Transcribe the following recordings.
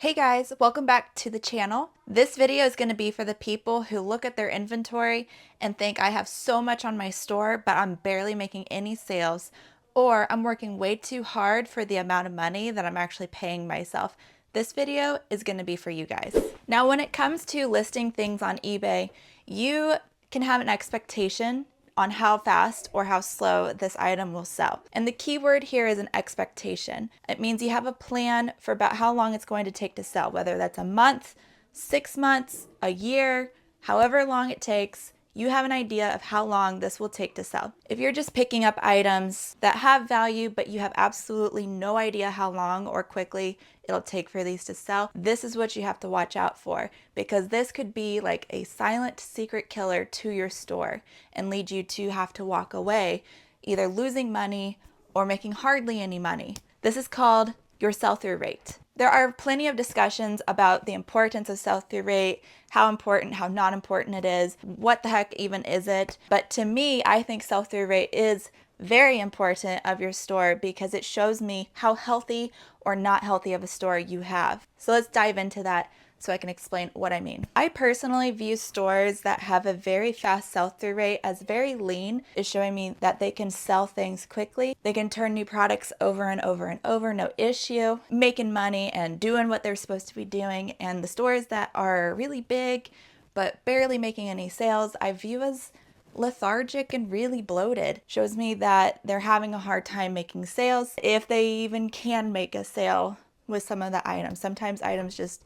Hey guys, welcome back to the channel. This video is going to be for the people who look at their inventory and think I have so much on my store, but I'm barely making any sales, or I'm working way too hard for the amount of money that I'm actually paying myself. This video is going to be for you guys. Now, when it comes to listing things on eBay, you can have an expectation on how fast or how slow this item will sell. And the key word here is an expectation. It means you have a plan for about how long it's going to take to sell, whether that's a month, 6 months, a year, however long it takes. You have an idea of how long this will take to sell. If you're just picking up items that have value, but you have absolutely no idea how long or quickly it'll take for these to sell, this is what you have to watch out for, because this could be like a silent secret killer to your store and lead you to have to walk away, either losing money or making hardly any money. This is called your sell-through rate. There are plenty of discussions about the importance of sell-through rate, how important, how not important it is, what the heck even is it. But to me, I think sell-through rate is very important of your store because it shows me how healthy or not healthy of a store you have. So let's dive into that so I can explain what I mean. I personally view stores that have a very fast sell-through rate as very lean. It's showing me that they can sell things quickly. They can turn new products over and over and over, no issue, making money and doing what they're supposed to be doing. And the stores that are really big but barely making any sales, I view as lethargic and really bloated. Shows me that they're having a hard time making sales, if they even can make a sale with some of the items. Sometimes items just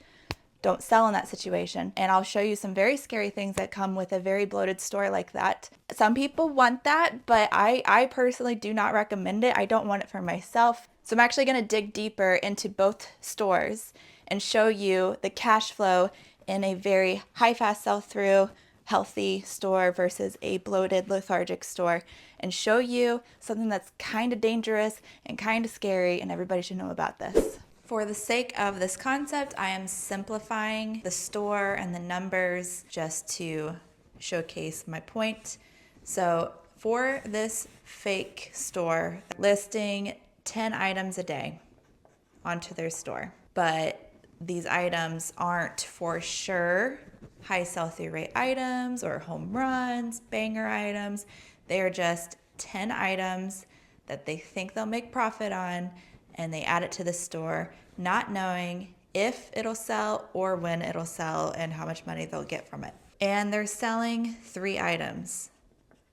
don't sell in that situation. And I'll show you some very scary things that come with a very bloated store like that. Some people want that, but I personally do not recommend it. I don't want it for myself. So I'm actually going to dig deeper into both stores and show you the cash flow in a very high fast sell through healthy store versus a bloated lethargic store, and show you something that's kind of dangerous and kind of scary, and everybody should know about this. For the sake of this concept, I am simplifying the store and the numbers just to showcase my point. So for this fake store, listing 10 items a day onto their store, but these items aren't for sure high sell-through rate items or home runs, banger items. They are just 10 items that they think they'll make profit on, and they add it to the store, not knowing if it'll sell or when it'll sell and how much money they'll get from it. And they're selling 3 items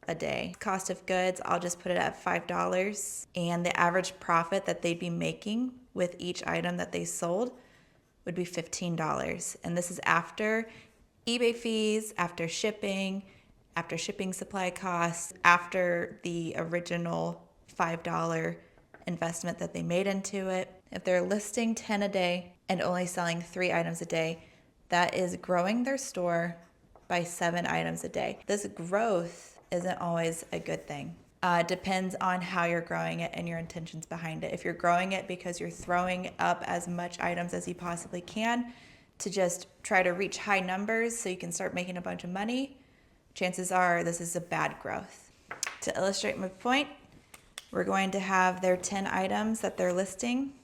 a day. Cost of goods, I'll just put it at $5. And the average profit that they'd be making with each item that they sold would be $15. And this is after eBay fees, after shipping supply costs, after the original $5 investment that they made into it. If they're listing 10 a day and only selling 3 items a day, that is growing their store by 7 items a day. This growth isn't always a good thing. Depends on how you're growing it and your intentions behind it. If you're growing it because you're throwing up as much items as you possibly can to just try to reach high numbers so you can start making a bunch of money, chances are this is a bad growth. To illustrate my point, we're going to have their 10 items that they're listing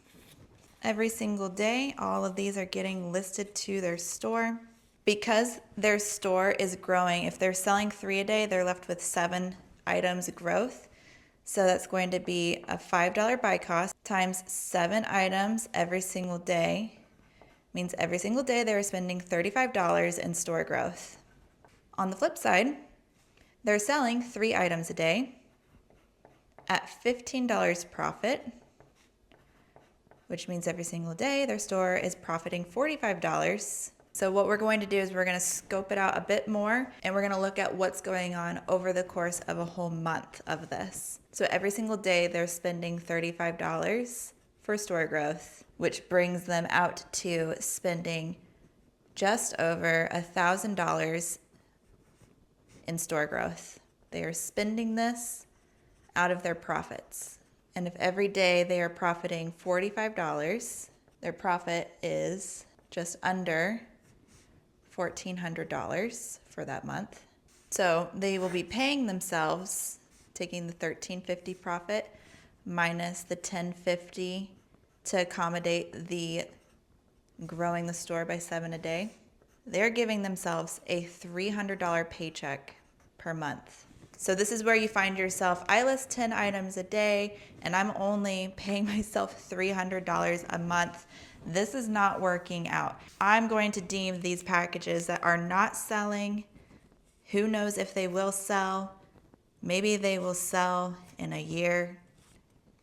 every single day. All of these are getting listed to their store. Because their store is growing, if they're selling 3 a day, they're left with 7 items growth. So that's going to be a $5 buy cost times 7 items every single day. Means every single day they're spending $35 in store growth. On the flip side, they're selling 3 items a day at $15 profit, which means every single day their store is profiting $45. So what we're going to do is we're going to scope it out a bit more, and we're going to look at what's going on over the course of a whole month of this. So every single day they're spending $35 for store growth, which brings them out to spending just over $1,000 in store growth. They are spending this out of their profits. And if every day they are profiting $45, their profit is just under $1,400 for that month. So they will be paying themselves, taking the $1,350 profit minus the $1,050 to accommodate the growing the store by 7 a day, they're giving themselves a $300 paycheck per month. So this is where you find yourself, I list 10 items a day and I'm only paying myself $300 a month. This is not working out. I'm going to deem these packages that are not selling. Who knows if they will sell? Maybe they will sell in a year,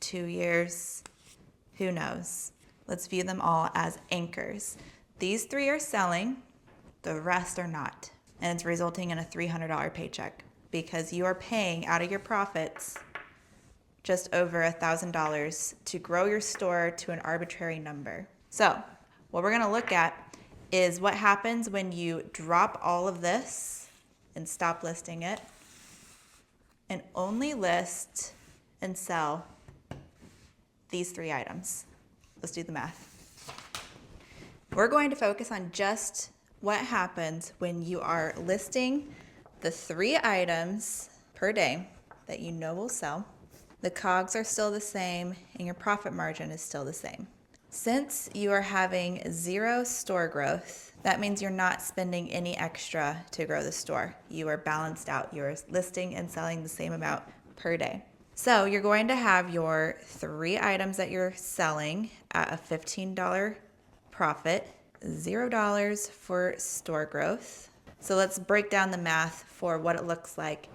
2 years, who knows? Let's view them all as anchors. These 3 are selling, the rest are not. And it's resulting in a $300 paycheck because you are paying out of your profits just over $1,000 to grow your store to an arbitrary number. So what we're gonna look at is what happens when you drop all of this and stop listing it and only list and sell these 3 items. Let's do the math. We're going to focus on just what happens when you are listing the 3 items per day that you know will sell. The COGS are still the same and your profit margin is still the same. Since you are having 0 store growth, that means you're not spending any extra to grow the store. You are balanced out. You're listing and selling the same amount per day. So you're going to have your 3 items that you're selling at a $15 profit, $0 for store growth. So let's break down the math for what it looks like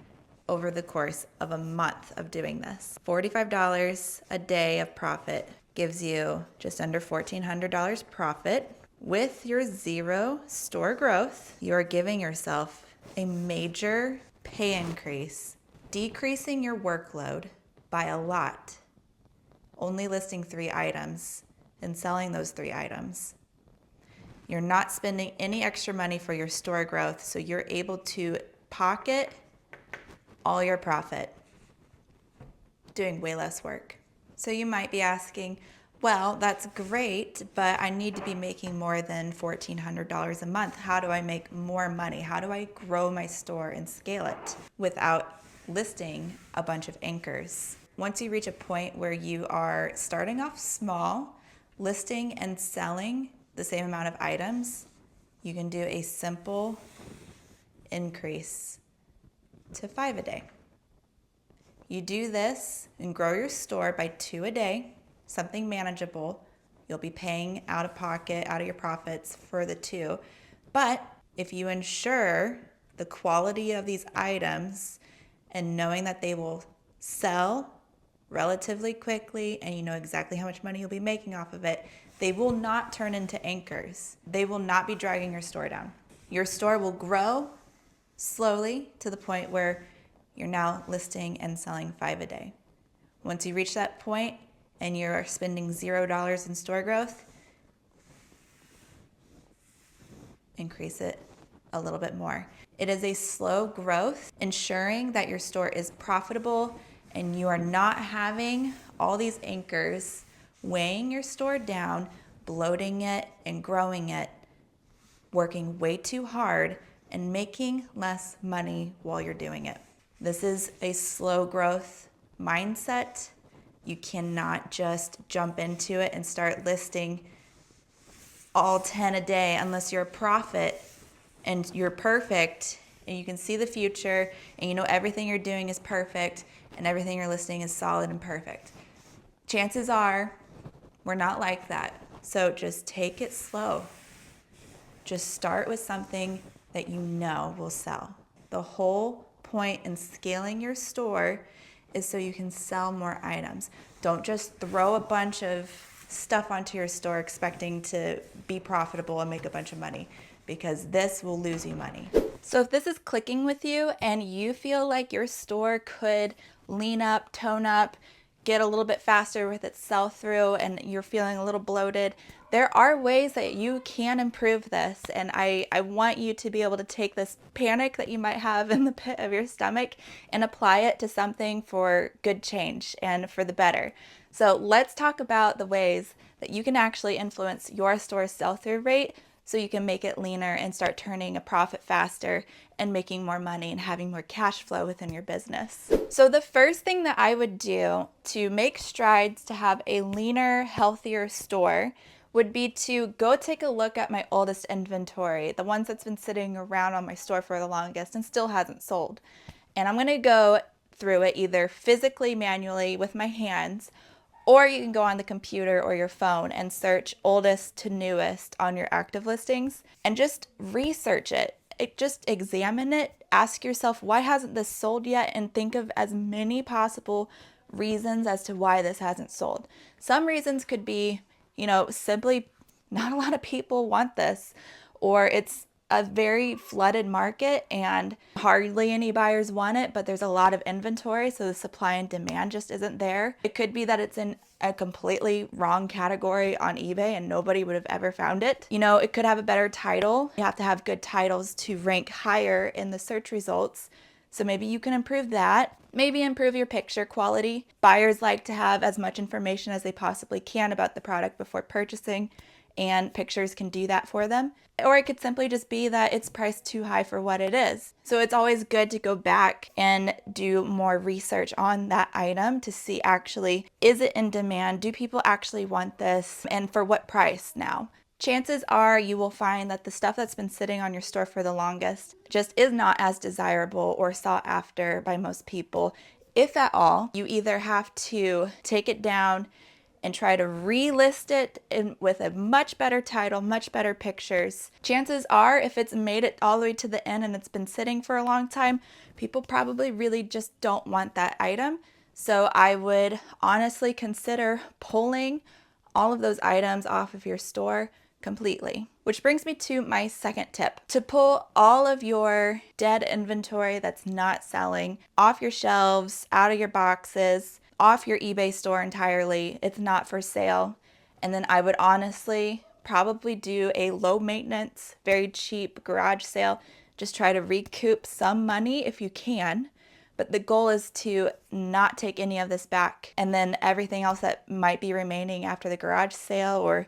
over the course of a month of doing this. $45 a day of profit gives you just under $1,400 profit. With your 0 store growth, you're giving yourself a major pay increase, decreasing your workload by a lot, only listing 3 items and selling those 3 items. You're not spending any extra money for your store growth, so you're able to pocket all your profit, doing way less work. So you might be asking, well, that's great, but I need to be making more than $1,400 a month. How do I make more money? How do I grow my store and scale it without listing a bunch of anchors? Once you reach a point where you are starting off small, listing and selling the same amount of items, you can do a simple increase to 5 a day. You do this and grow your store by 2 a day, something manageable. You'll be paying out of pocket, out of your profits for the 2. But if you ensure the quality of these items and knowing that they will sell relatively quickly and you know exactly how much money you'll be making off of it, they will not turn into anchors. They will not be dragging your store down. Your store will grow slowly to the point where you're now listing and selling 5 a day. Once you reach that point and you're spending $0 in store growth, increase it a little bit more. It is a slow growth, ensuring that your store is profitable and you are not having all these anchors weighing your store down, bloating it and growing it, working way too hard and making less money while you're doing it. This is a slow growth mindset. You cannot just jump into it and start listing all 10 a day unless you're a profit and you're perfect and you can see the future and you know everything you're doing is perfect and everything you're listing is solid and perfect. Chances are we're not like that. So just take it slow. Just start with something that you know will sell. The whole point in scaling your store is so you can sell more items. Don't just throw a bunch of stuff onto your store expecting to be profitable and make a bunch of money, because this will lose you money. So if this is clicking with you and you feel like your store could lean up, tone up, get a little bit faster with its sell-through and you're feeling a little bloated, there are ways that you can improve this. And I want you to be able to take this panic that you might have in the pit of your stomach and apply it to something for good change and for the better. So let's talk about the ways that you can actually influence your store's sell-through rate so you can make it leaner and start turning a profit faster and making more money and having more cash flow within your business. So the first thing that I would do to make strides to have a leaner, healthier store would be to go take a look at my oldest inventory, the ones that's been sitting around on my store for the longest and still hasn't sold. And I'm going to go through it either physically, manually with my hands, or you can go on the computer or your phone and search oldest to newest on your active listings and just research it. Just examine it. Ask yourself, why hasn't this sold yet? And think of as many possible reasons as to why this hasn't sold. Some reasons could be, simply not a lot of people want this, or it's a very flooded market and hardly any buyers want it, but there's a lot of inventory, so the supply and demand just isn't there. It could be that it's in a completely wrong category on eBay and nobody would have ever found it. It could have a better title. You have to have good titles to rank higher in the search results. So maybe you can improve that. Maybe improve your picture quality. Buyers like to have as much information as they possibly can about the product before purchasing, and pictures can do that for them. Or it could simply just be that it's priced too high for what it is. So it's always good to go back and do more research on that item to see actually, is it in demand? Do people actually want this? And for what price now? Chances are you will find that the stuff that's been sitting on your store for the longest just is not as desirable or sought after by most people. If at all, you either have to take it down and try to relist it with a much better title, much better pictures. Chances are, if it's made it all the way to the end and it's been sitting for a long time, people probably really just don't want that item. So I would honestly consider pulling all of those items off of your store completely. Which brings me to my second tip. To pull all of your dead inventory that's not selling off your shelves, out of your boxes, off your eBay store entirely. It's not for sale. And then I would honestly probably do a low maintenance, very cheap garage sale. Just try to recoup some money if you can. But the goal is to not take any of this back. And then everything else that might be remaining after the garage sale, or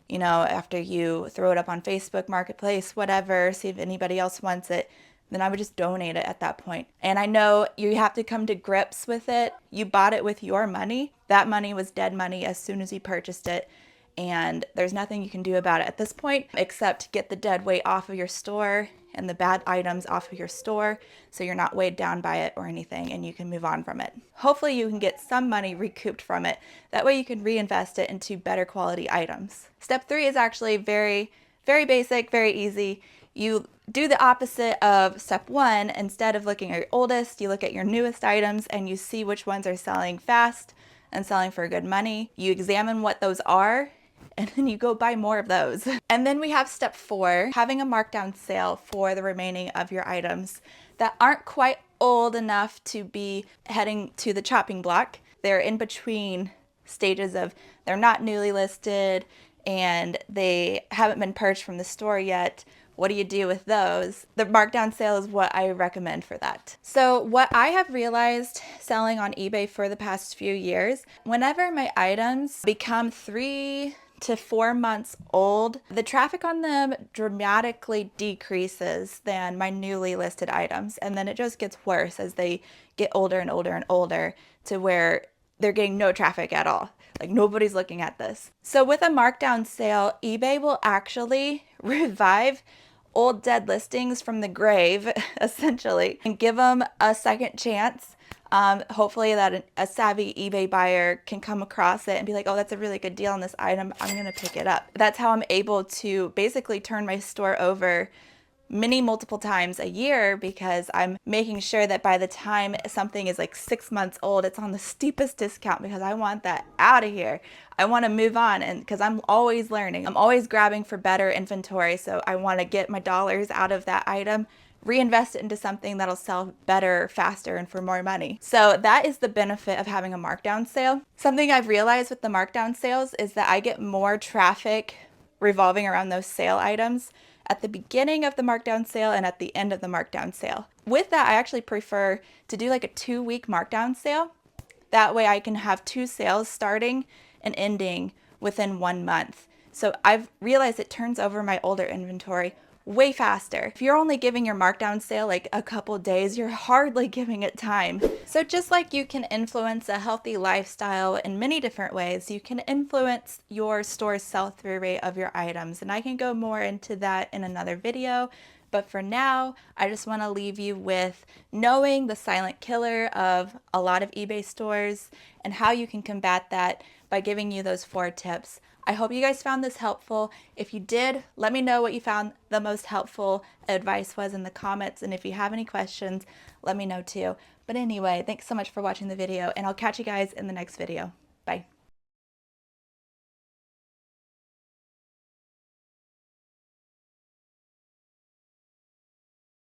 after you throw it up on Facebook Marketplace, whatever, see if anybody else wants it, then I would just donate it at that point. And I know you have to come to grips with it. You bought it with your money. That money was dead money as soon as you purchased it. And there's nothing you can do about it at this point except get the dead weight off of your store and the bad items off of your store so you're not weighed down by it or anything, and you can move on from it. Hopefully you can get some money recouped from it. That way you can reinvest it into better quality items. Step 3 is actually very, very basic, very easy. You do the opposite of step 1. Instead of looking at your oldest, you look at your newest items and you see which ones are selling fast and selling for good money. You examine what those are, and then you go buy more of those. And then we have step 4, having a markdown sale for the remaining of your items that aren't quite old enough to be heading to the chopping block. They're in between stages of they're not newly listed and they haven't been purged from the store yet. What do you do with those? The markdown sale is what I recommend for that. So what I have realized selling on eBay for the past few years, whenever my items become 3 to 4 months old, the traffic on them dramatically decreases than my newly listed items. And then it just gets worse as they get older and older and older to where they're getting no traffic at all. Like nobody's looking at this. So with a markdown sale, eBay will actually revive old dead listings from the grave, essentially, and give them a second chance. Hopefully that a savvy eBay buyer can come across it and be like, oh, that's a really good deal on this item. I'm going to pick it up. That's how I'm able to basically turn my store over multiple times a year, because I'm making sure that by the time something is like 6 months old, it's on the steepest discount because I want that out of here. I want to move on, and because I'm always learning, I'm always grabbing for better inventory. So I want to get my dollars out of that item, reinvest it into something that'll sell better, faster, and for more money. So that is the benefit of having a markdown sale. Something I've realized with the markdown sales is that I get more traffic revolving around those sale items at the beginning of the markdown sale and at the end of the markdown sale. With that, I actually prefer to do like a 2-week markdown sale. That way I can have 2 sales starting and ending within 1 month. So I've realized it turns over my older inventory way faster. If you're only giving your markdown sale like a couple days, you're hardly giving it time. So just like you can influence a healthy lifestyle in many different ways, you can influence your store's sell-through rate of your items. And I can go more into that in another video. But for now, I just want to leave you with knowing the silent killer of a lot of eBay stores and how you can combat that by giving you those 4 tips. I hope you guys found this helpful. If you did, let me know what you found the most helpful advice was in the comments. And if you have any questions, let me know too. But anyway, thanks so much for watching the video, and I'll catch you guys in the next video. Bye.